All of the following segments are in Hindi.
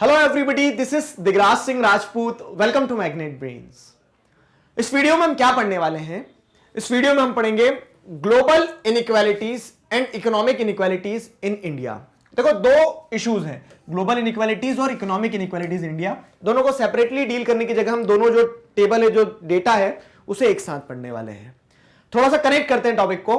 Hello everybody, this is Digraj Singh Rajput. Welcome to Magnet Brains. इस वीडियो में हम क्या पढ़ने वाले हैं? इस वीडियो में हम पढ़ेंगे global inequalities and economic inequalities in India. देखो, दो इश्यूज हैं, ग्लोबल इनइक्वालिटीज और इकोनॉमिक इनइक्वालिटीज इन इंडिया। दोनों को सेपरेटली डील करने की जगह हम दोनों जो टेबल है, जो डेटा है, उसे एक साथ पढ़ने वाले हैं। थोड़ा सा कनेक्ट करते हैं टॉपिक को।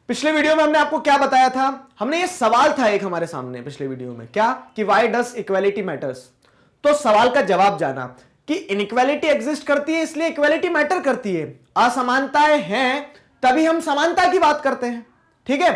पिछले वीडियो में हमने आपको क्या बताया था? हमने ये सवाल था एक हमारे सामने पिछले वीडियो में, क्या कि व्हाई डज इक्वालिटी मैटर्स। तो सवाल का जवाब जाना कि इनइक्वालिटी एग्जिस्ट करती है इसलिए इक्वालिटी मैटर करती है। असमानताएं हैं तभी हम समानता की बात करते हैं। ठीक है,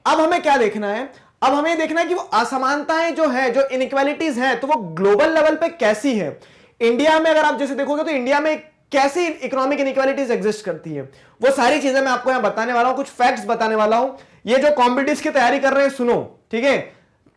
अब हमें क्या देखना है? अब हमें देखना है कि वो असमानताएं जो है, जो इनइक्वालिटीज हैं, तो वो ग्लोबल लेवल पे कैसी है। इंडिया में अगर आप जैसे देखोगे तो इंडिया में कैसी इकोनॉमिक इनइक्वालिटीज एग्जिस्ट करती है, वो सारी चीजें मैं आपको यहां बताने वाला हूं, कुछ फैक्ट्स बताने वाला हूं। ये जो कॉम्पिटिटिव की तैयारी कर रहे हैं, सुनो, ठीक है,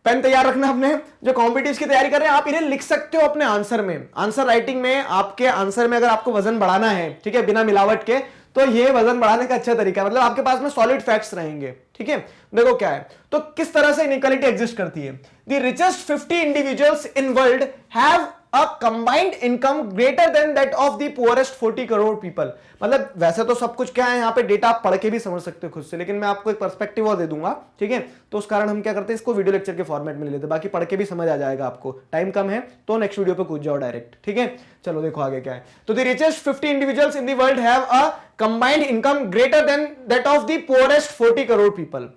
पेन तैयार रखना अपने। जो कॉम्पिटिटिव की तैयारी कर रहे हैं, आप इन्हें लिख सकते हो अपने आंसर में, आंसर राइटिंग में। आपके आंसर में अगर आपको वजन बढ़ाना है, ठीक है, बिना मिलावट के, तो ये वजन बढ़ाने का अच्छा तरीका है। मतलब आपके पास में सॉलिड फैक्ट्स रहेंगे। ठीक है, देखो क्या है, तो किस तरह से इनइक्वालिटी एग्जिस्ट करती है। The richest 50 individuals in world have a combined income greater than that of the poorest 40 crore people। मतलब वैसे तो सब कुछ क्या है, यहाँ पे डेटा आप पढ़ के भी समझ सकते हो खुद से, लेकिन मैं आपको एक पर्सपेक्टिव और दे दूंगा। ठीक है, तो उस कारण हम क्या करते हैं, इसको वीडियो लेक्चर के फॉर्मेट में ले लेते हैं, बाकी पढ़ के भी समझ आ जाएगा आपको। टाइम कम है तो नेक्स्ट वीडियो पे कूद जाओ डायरेक्ट। ठीक है, चलो देखो आगे क्या है। तो the richest 50 individuals in the world have a combined income greater than that of the poorest 40 crore people.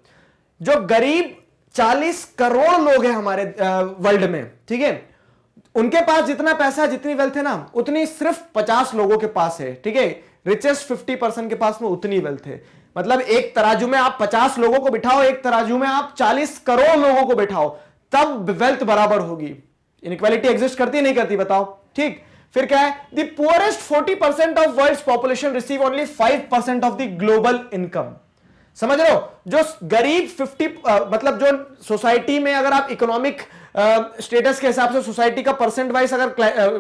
जो गरीब 40 करोड़ लोग हैं हमारे वर्ल्ड में, ठीक है, उनके पास जितना पैसा, जितनी वेल्थ है ना, उतनी सिर्फ 50 लोगों के पास है। ठीक है, रिचेस्ट 50% के पास में उतनी वेल्थ है। मतलब एक तराजू में आप 50 लोगों को बिठाओ, एक तराजू में आप 40 करोड़ लोगों को बिठाओ, तब वेल्थ बराबर होगी। इनइक्वालिटी एग्जिस्ट करती है नहीं करती, बताओ? ठीक, फिर क्या है, the poorest 40% of world's population receive only 5% of the global income. समझ रहे हो? जो गरीब 50 मतलब जो सोसाइटी में, अगर आप इकोनॉमिक स्टेटस के हिसाब से सोसाइटी का परसेंट वाइज अगर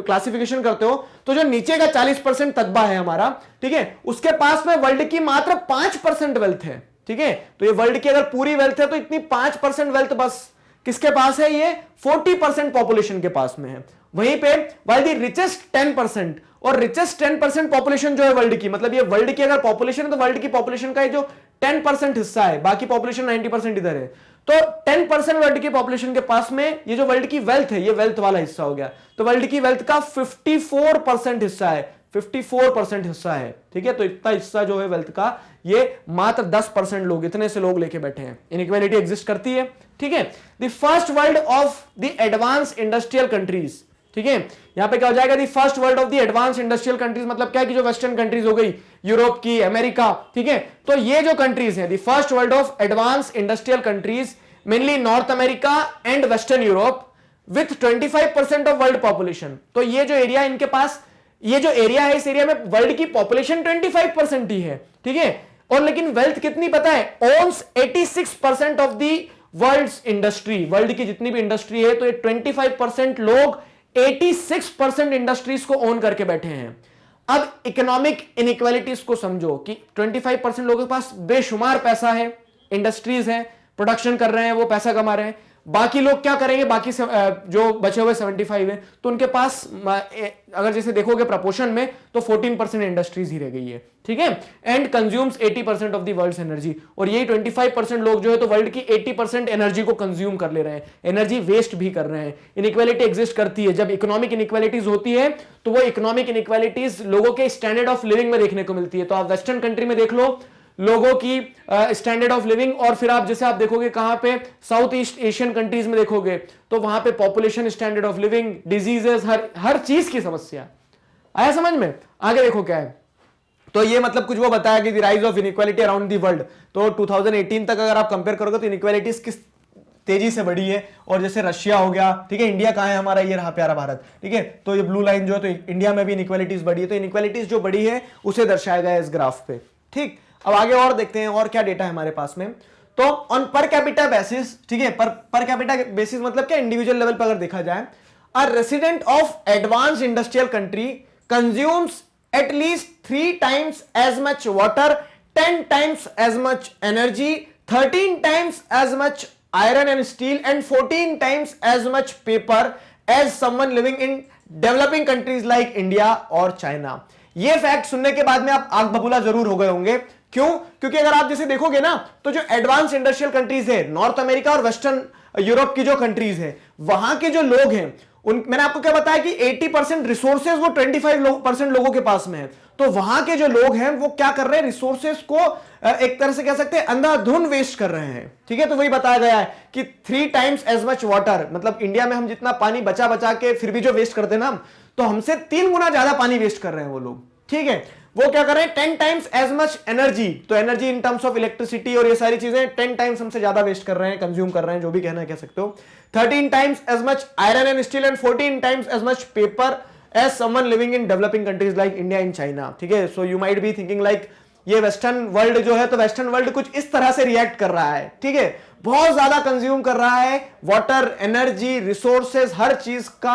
क्लासिफिकेशन करते हो, तो जो नीचे का 40% तबका है हमारा, ठीक है, उसके पास में वर्ल्ड की मात्र 5% वेल्थ है। ठीक है, तो ये वर्ल्ड की अगर पूरी वेल्थ है तो इतनी 5% वेल्थ बस किसके पास है? ये 40% पॉपुलेशन के पास में है। वहीं पे वाइल द रिचेस्ट 10%, और रिचेस्ट 10% पॉपुलेशन जो है वर्ल्ड की, मतलब ये वर्ल्ड की अगर पॉपुलेशन है तो वर्ल्ड की पॉपुलेशन का जो 10% हिस्सा है, बाकी पॉपुलेशन 90% इधर है, तो 10% वर्ल्ड की पॉपुलेशन के पास में ये जो वर्ल्ड की वेल्थ है, ये वेल्थ वाला हिस्सा हो गया। तो वर्ल्ड की वेल्थ का 54% हिस्सा है, 54% हिस्सा है। ठीक है, तो इतना हिस्सा जो है वेल्थ का, ये मात्र 10% लोग, इतने से लोग लेके बैठे हैं। इनइक्वालिटी एग्जिस्ट करती है। ठीक है, the first world of the advance industrial countries. ठीक है, यहां पे क्या हो जाएगा, the first world of the advance industrial countries, मतलब क्या है कि जो वेस्टर्न कंट्रीज हो गई, यूरोप की, अमेरिका, ठीक है, तो ये जो कंट्रीज हैं, the first world of advance industrial countries, mainly north America and western Europe, with 25% of world population. तो ये जो एरिया इनके पास, ये जो एरिया है, इस एरिया में वर्ल्ड की पॉपुलेशन 25% ही है। ठीक है, और लेकिन वेल्थ कितनी पता है? Owns 86% of the world's industry. World की जितनी भी इंडस्ट्री है, तो ये 25% लोग 86% इंडस्ट्रीज को ओन करके बैठे हैं। अब इकोनॉमिक इनइक्वालिटीज को समझो कि 25% लोगों के पास बेशुमार पैसा है, इंडस्ट्रीज हैं, प्रोडक्शन कर रहे हैं, वो पैसा कमा रहे हैं। बाकी लोग क्या करेंगे? बाकी से जो बचे हुए 75 है, तो उनके पास अगर जैसे देखोगे प्रपोर्शन में, तो 14% इंडस्ट्रीज ही रह गई है। ठीक है, and consumes 80% of the world's energy. और यही 25% लोग जो है, तो वर्ल्ड की 80% एनर्जी को कंज्यूम कर ले रहे हैं, एनर्जी वेस्ट भी कर रहे हैं। इनइक्वालिटी एग्जिस्ट करती है। जब इकोनॉमिक इनइक्वालिटीज होती है, तो वो इकोनॉमिक इनइक्वालिटीज लोगों के स्टैंडर्ड ऑफ लिविंग में देखने को मिलती है। तो आप वेस्टर्न कंट्री में देख लो लोगों की स्टैंडर्ड ऑफ लिविंग, और फिर आप जैसे आप देखोगे कहां पे, साउथ ईस्ट एशियन कंट्रीज में देखोगे, तो वहां पे population, standard of living, diseases, हर चीज की समस्या। आया समझ में? आगे देखो क्या है। तो ये मतलब कुछ वो बताया कि the rise of inequality around the world. तो 2018 तक अगर आप कंपेयर करोगे तो इनइक्वालिटीज किस तेजी से बढ़ी है। और जैसे रशिया हो गया, ठीक है, इंडिया कहां है हमारा? ये रहा प्यारा भारत। ठीक है, तो ये ब्लू लाइन जो है, तो इंडिया में भी इनइक्वालिटीज बढ़ी है। तो इनइक्वालिटीज जो बढ़ी है उसे दर्शाया गया है इस ग्राफ पे। ठीक, अब आगे और देखते हैं और क्या डेटा है हमारे पास में। तो ऑन पर कैपिटा बेसिस, ठीक है, पर कैपिटा बेसिस मतलब क्या, इंडिविजुअल लेवल पर अगर देखा जाए, a resident of advance industrial country consumes at least 3 times as much water, 10 times as much energy, 13 times as much iron and steel, and 14 times as much paper as someone living in developing countries like India और चाइना। ये फैक्ट सुनने के बाद में आप आग बबूला जरूर हो गए होंगे। क्यों? क्योंकि अगर आप जैसे देखोगे ना, तो जो एडवांस इंडस्ट्रियल कंट्रीज है, नॉर्थ अमेरिका और वेस्टर्न यूरोप की जो कंट्रीज है, वहां के जो लोग हैं, मैंने आपको क्या बताया कि 80% रिसोर्सेज वो 25% लोगों के पास में है। तो वहां के जो लोग हैं वो क्या कर रहे हैं, रिसोर्सेज को एक तरह से कह सकते हैं अंधाधुंध वेस्ट कर रहे हैं। ठीक है, तो वही बताया गया है कि 3 times एज मच वाटर, मतलब इंडिया में हम जितना पानी बचा बचा के फिर भी जो वेस्ट करते हैं ना, तो हमसे 3 गुना ज्यादा पानी वेस्ट कर रहे हैं वो लोग। ठीक है, वो क्या कर रहे हैं, 10 times एज मच एनर्जी, तो energy in terms of electricity और ये सारी चीजें 10 times हमसे ज्यादा वेस्ट कर रहे हैं, कंज्यूम कर रहे हैं, जो भी कहना है कह सकते हो। 13 times as much iron and steel and 14 times as much paper as someone living in developing countries like India and China. ठीक है, so you might be thinking like ये वेस्टर्न वर्ल्ड जो है, तो वेस्टर्न वर्ल्ड कुछ इस तरह से रिएक्ट कर रहा है। ठीक है, बहुत ज्यादा कंज्यूम कर रहा है, वाटर, एनर्जी, रिसोर्सेज, हर चीज का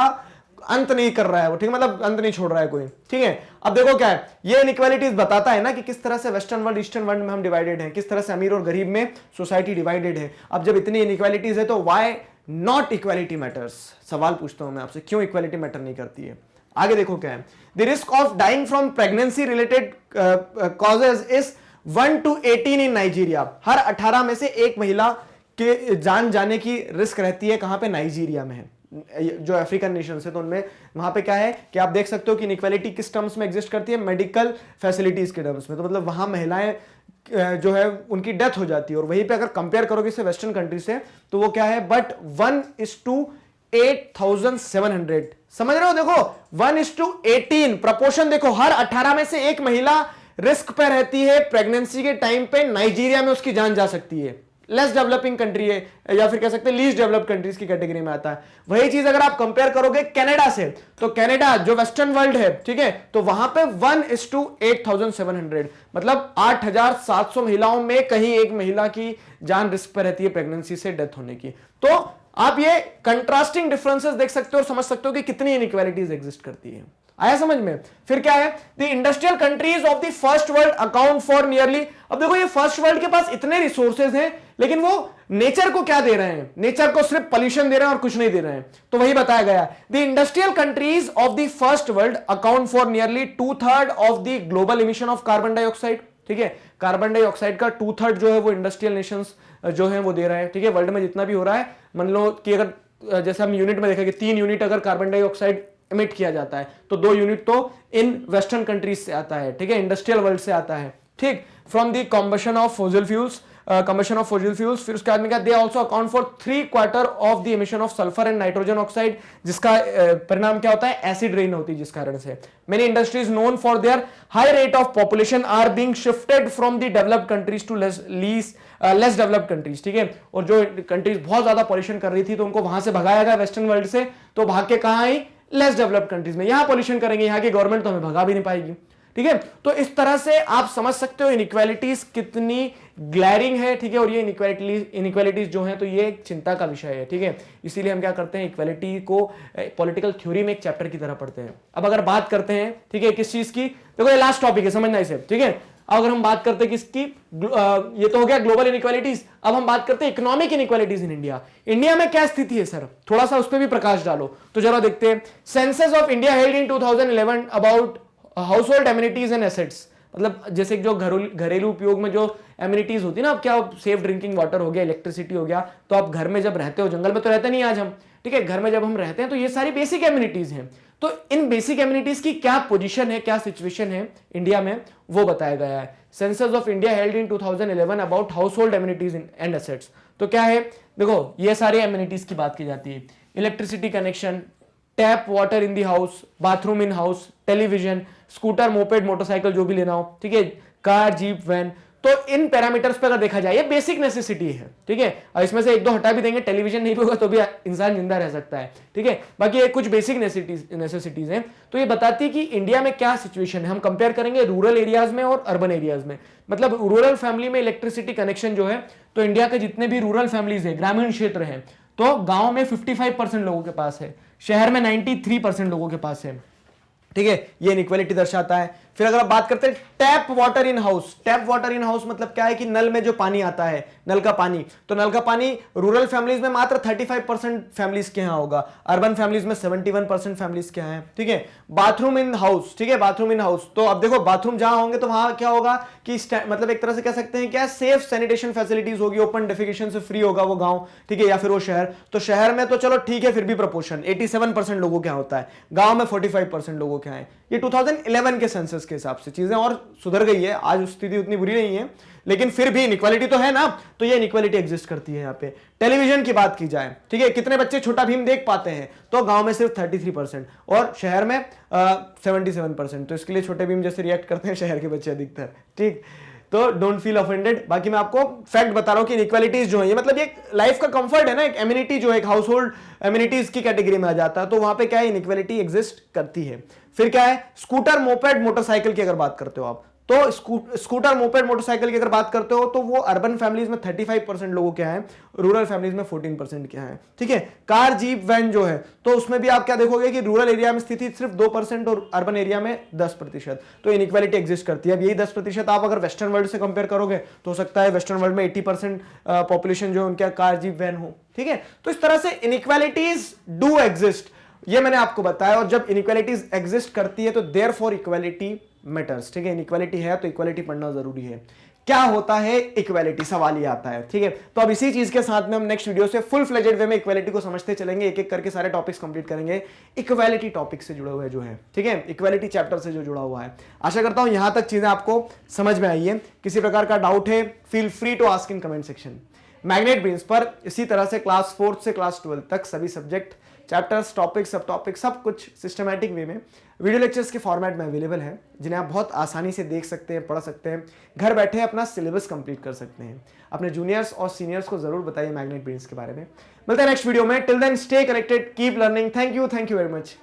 अंत नहीं कर रहा है वो। ठीक है, मतलब अंत नहीं छोड़ रहा है कोई। ठीक है, अब देखो क्या है, ये इनइक्वालिटीज बताता है ना कि किस तरह से वेस्टर्न वर्ल्ड ईस्टर्न वर्ल्ड में हम डिवाइडेड हैं, किस तरह से अमीर और गरीब में सोसाइटी डिवाइडेड है। अब जब इतनी इनइक्वालिटीज है तो व्हाई नॉट इक्वालिटी मैटर्स? सवाल पूछता हूं मैं आपसे, क्यों इक्वालिटी मैटर नहीं करती है? आगे देखो क्या है, the risk of dying from pregnancy related causes is 1 to 18 in Nigeria. हर 18 में से एक महिला के जान जाने की रिस्क रहती है। कहां पे? नाइजीरिया में है। जो अफ्रीकन नेशन है तो उनमें वहां पे क्या है कि आप देख सकते हो कि इनइक्वालिटी किस टर्म्स में एग्जिस्ट करती है, मेडिकल फैसिलिटीज के टर्म्स में। तो मतलब वहां महिलाएं जो है उनकी डेथ हो जाती है, और वहीं पे अगर कंपेयर करोगे इसे वेस्टर्न कंट्री से तो वो क्या है, बट 1:8700। समझ रहे हो? देखो 1:18 प्रपोर्शन देखो, हर 18 में से एक महिला रिस्क पे रहती है प्रेगनेंसी के टाइम पे। नाइजीरिया में उसकी जान जा सकती है। लेस डेवलपिंग कंट्री है, या फिर कह सकते हैं लीस्ट डेवलप्ड कंट्रीज की कैटेगरी में आता है। वही चीज अगर आप कंपेयर करोगे कनाडा से, तो कनाडा जो वेस्टर्न वर्ल्ड है, ठीक है, तो वहां पे 1:8700, मतलब 8700 महिलाओं में कहीं एक महिला की जान रिस्क पर रहती है प्रेगनेंसी से डेथ होने की। तो आप ये कंट्रास्टिंग डिफरेंसेस देख सकते हो और समझ सकते हो कि कितनी इनइक्वालिटीज एग्जिस्ट करती है। आया समझ में? फिर क्या है, the industrial countries of the first world account for nearly. अब देखो ये फर्स्ट वर्ल्ड के पास इतने रिसोर्सेज हैं, लेकिन वो नेचर को क्या दे रहे हैं? नेचर को सिर्फ पॉल्यूशन दे रहे हैं और कुछ नहीं दे रहे हैं। तो वही बताया गया, the industrial countries of the first world account for nearly 2/3 of the global emission of carbon dioxide. ठीक है, कार्बन डाइऑक्साइड का 2/3 जो है वो इंडस्ट्रियल नेशंस जो है वो दे रहे हैं। ठीक है, वर्ल्ड में जितना भी हो रहा है, मान लो कि अगर जैसे हम यूनिट में देखेंगे 3 यूनिट अगर कार्बन डाइऑक्साइड एमिट किया जाता है, तो 2 यूनिट तो इन वेस्टर्न कंट्रीज से आता है। ठीक है, इंडस्ट्रियल वर्ल्ड से आता है। ठीक, from the combustion of fossil fuels, फिर उसके बाद they also account for 3/4 of the emission of sulphur and nitrogen oxide, जिसका परिणाम क्या होता है, एसिड रेन होती है, जिस कारण से many industries known for their high rate of population are being shifted from the developed countries to less developed countries. ठीक है, और जो कंट्रीज बहुत ज्यादा पॉल्यूशन कर रही थी तो उनको वहां से भगाया गया वेस्टर्न वर्ल्ड से, तो भाग के कहां आई, लेस डेवलप्ड कंट्रीज में। यहां पॉल्यूशन करेंगे, यहां की गवर्नमेंट तो हमें भगा भी नहीं पाएगी। ठीक है, तो इस तरह से आप समझ सकते हो इनइक्वालिटीज कितनी ग्लैरिंग है। ठीक है, और ये इनइक्वालिटीज जो है तो ये एक चिंता का विषय है। ठीक है, इसीलिए हम क्या करते हैं, इक्वालिटी को पॉलिटिकल थ्योरी में एक चैप्टर की तरह पढ़ते हैं। अब अगर बात करते हैं, ठीक है, किस चीज की, देखो ये लास्ट टॉपिक है, समझना इसे। ठीक है, अगर हम बात करते हैं किसकी, ये तो हो गया ग्लोबल इनइक्वालिटीज। अब हम बात करते हैं economic inequalities in India. India में क्या स्थिति है सर, थोड़ा सा उस पर भी प्रकाश डालो। तो जरा देखते हैं, census of India held in 2011 about household amenities and assets, मतलब जैसे जो घरेलू उपयोग में जो एमिनिटीज होती है ना, अब क्या सेफ ड्रिंकिंग वाटर हो गया, इलेक्ट्रिसिटी हो गया, तो आप घर में जब रहते हो, जंगल में तो रहते नहीं आज हम, ठीक है, घर में जब हम रहते हैं तो ये सारी बेसिक एमिनिटीज हैं। तो इन बेसिक एमिनिटीज की क्या पोजीशन है, क्या सिचुएशन है इंडिया में, वो बताया गया है। Census of India held in 2011 about household amenities and assets. तो क्या है, देखो ये सारी एमिनिटीज की बात की जाती है, electricity connection, tap water in the house, bathroom in house, television, scooter, moped, motorcycle जो भी लेना हो, ठीक है, कार, जीप, वैन। तो इन पैरामीटर्स पे अगर देखा जाए ये बेसिक नेसेसिटी है। ठीक है, और इसमें से 1-2 हटा भी देंगे, टेलीविजन नहीं भी होगा तो भी इंसान जिंदा रह सकता है। ठीक है, बाकी ये कुछ बेसिक नेसेसिटीज हैं। तो ये बताती है कि इंडिया में क्या सिचुएशन है। हम कंपेयर करेंगे रूरल एरियाज में और अर्बन एरियाज में। मतलब रूरल फैमिली में इलेक्ट्रिसिटी कनेक्शन जो है, तो इंडिया के जितने भी रूरल फैमिलीज है, ग्रामीण क्षेत्र है, तो गांव में 55% लोगों के पास है, शहर में 93% लोगों के पास है। ठीक है, ये इनइक्वालिटी दर्शाता है। फिर अगर आप बात करते हैं tap water in house, tap water in house मतलब क्या है कि नल में जो पानी आता है, नल का पानी, तो नल का पानी रूरल फैमिलीज में मात्र 35% फैमिलीज के यहां होगा, अर्बन फैमिलीज में 71% फैमिलीज के यहां है, ठीक है। बाथरूम इन हाउस, ठीक है, बाथरूम इन हाउस, तो अब देखो बाथरूम जहां होंगे तो वहां क्या होगा कि मतलब एक तरह से कह सकते हैं क्या, सेफ सैनिटेशन फैसिलिटीज होगी, ओपन डेफिकेशन से फ्री होगा वो गांव, ठीक है, या फिर वो शहर। तो शहर में तो चलो ठीक है, फिर भी प्रोपोर्शन 87% लोगों के यहां होता है, गांव में 45% लोगों के यहां है। ये 2011 के सेंसस के हिसाब से, चीजें और सुधर गई है, आज स्थिति उतनी बुरी नहीं है, लेकिन फिर भी इनइक्वालिटी तो है ना, तो ये इनइक्वालिटी एग्जिस्ट करती है यहाँ पे। टेलीविजन की बात की जाए, ठीक है, कितने बच्चे छोटा भीम देख पाते हैं, तो गांव में सिर्फ 33% और शहर में 77%। तो इसके लिए छोटे भीम जैसे रिएक्ट करते हैं शहर के बच्चे अधिकतर, ठीक। तो डोंट फील ऑफेंडेड। बाकी मैं आपको फैक्ट बता रहा हूं कि इनइक्वालिटीज जो है, ये मतलब ये लाइफ का कंफर्ट है ना, एक एमिनिटी जो है, एक हाउस होल्ड एमिनिटीज की कैटेगरी में आ जाता है, तो वहां पे क्या है, इनइक्वालिटी एग्जिस्ट करती है। फिर क्या है, स्कूटर मोपेड मोटरसाइकिल की अगर बात करते हो आप, तो स्कूटर मोपेड मोटरसाइकिल की अगर बात करते हो तो वो अर्बन फैमिलीज में 35% लोगों के हैं, रूरल फैमिलीज में 14% के हैं, ठीक है। कार जीप वैन जो है, तो उसमें भी आप क्या देखोगे कि रूरल एरिया में स्थिति सिर्फ 2% और अर्बन एरिया में 10%। तो इनइक्वालिटी एग्जिस्ट करती है। अब यही 10% आप अगर वेस्टर्न वर्ल्ड से कंपेयर करोगे तो हो सकता है वेस्टर्न वर्ल्ड में 80% पॉपुलेशन जो है उनका कार जीप वैन हो, ठीक है। तो इस तरह से इनइक्वालिटीज डू एग्जिस्ट, ये मैंने आपको बताया। और जब इनइक्वालिटीज एग्जिस्ट करती है तो देयरफॉर इक्वालिटी मैटर्स, ठीक है। इनइक्वालिटी है तो इक्वालिटी पढ़ना जरूरी है। क्या होता है इक्वालिटी, सवाल ये आता है, ठीक है। तो अब इसी चीज के साथ में हम नेक्स्ट वीडियो से फुल फ्लेजेड वे में इक्वालिटी को समझते चलेंगे, एक एक करके सारे टॉपिक्स कंप्लीट करेंगे इक्वालिटी टॉपिक से जुड़े हुए जो है, ठीक है, इक्वालिटी चैप्टर से जो जुड़ा हुआ है। आशा करता हूं यहां तक चीजें आपको समझ में आई है। किसी प्रकार का डाउट है, feel free to ask in comment section. Magnet Brains पर इसी तरह से क्लास 4 से क्लास 12 तक सभी सब्जेक्ट, चैप्टर्स, टॉपिक, सब टॉपिक, सब कुछ सिस्टमैटिक वे में वीडियो लेक्चर्स के फॉर्मेट में अवेलेबल है, जिन्हें आप बहुत आसानी से देख सकते हैं, पढ़ सकते हैं, घर बैठे अपना सिलेबस कंप्लीट कर सकते हैं। अपने जूनियर्स और सीनियर्स को जरूर बताइए मैग्नेट ब्रेन्स के बारे में। मिलते हैं नेक्स्ट वीडियो में। Till then stay connected, keep learning. Thank you very much.